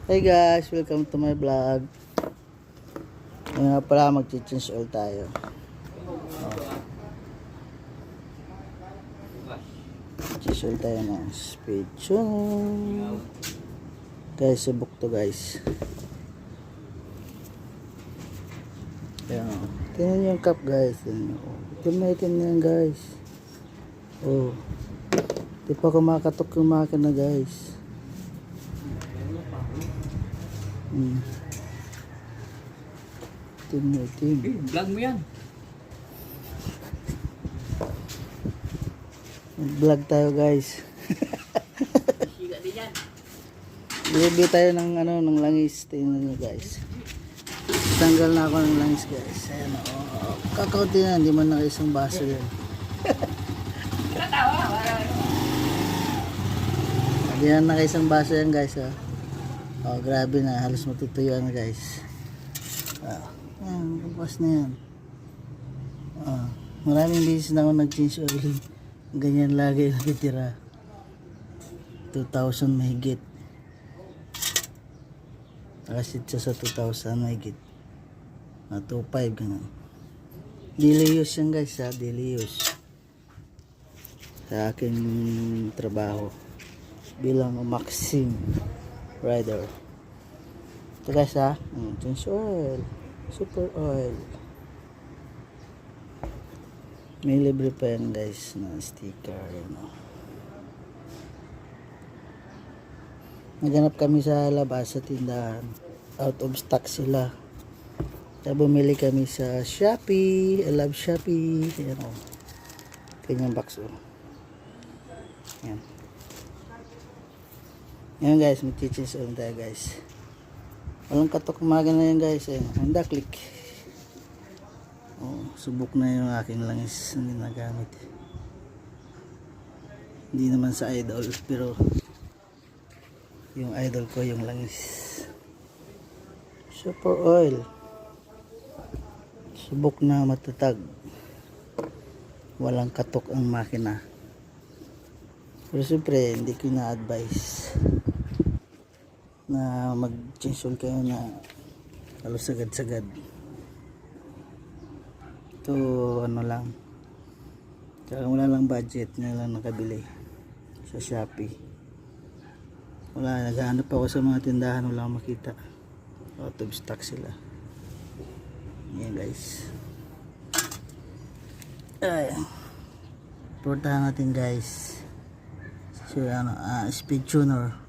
Hey guys, welcome to my vlog. Ngayon nga pala mag-change oil tayo. Change oil tayo ng speed tune. Guys, subok to guys. Ayan o. Tingnan yung cup guys. Tingnan yan guys. Oh. Di pa kumakatok yung makina guys. Itim. Vlog mo yan. Vlog tayo guys. Bibili tayo ng ng langis. Tingnan nyo guys. Tanggal na ako ng langis guys. Ayan o. Kakaunti na. Hindi man na isang baso yan. Hindi na isang baso yan guys ha. Oh, grabe na. Halos matutuyuan na guys. Ayan. Kapos na yan. Maraming beses na ako nag-change oil. Ganyan lagi nakitira. 2,000 mahigit. Nakasit siya sa 2,000 mahigit. 2,500 ganun. Daily use yan guys ha. Daily use. Sa aking trabaho. Bilang Maxim rider. Ito guys ha. Change oil. Super oil. May libre pa yan guys na sticker. Naganap kami sa labas sa tindahan. Out of stock sila. Kaya bumili kami sa Shopee. I love Shopee. Ayan o. Kanyang box o. Ayan. Ayan guys. Mag-change oil tayo guys. Walang katok umaga na yan guys. Ayan. Honda Click. Subok na yung aking langis na ginagamit. Hindi naman sa idol, pero yung idol ko yung langis. Super oil. Subok na matatag. Walang katok ang makina. Pero siyempre, hindi ko na-advise na mag-change oil kayo na halos sagad-sagad. Ito ano lang, kaya wala lang budget na lang nakabili sa Shopee. Wala, naghahanap ako sa mga tindahan, wala akong makita. Out of stock sila. Yan guys. Ay, portahan natin guys. So speed tuner.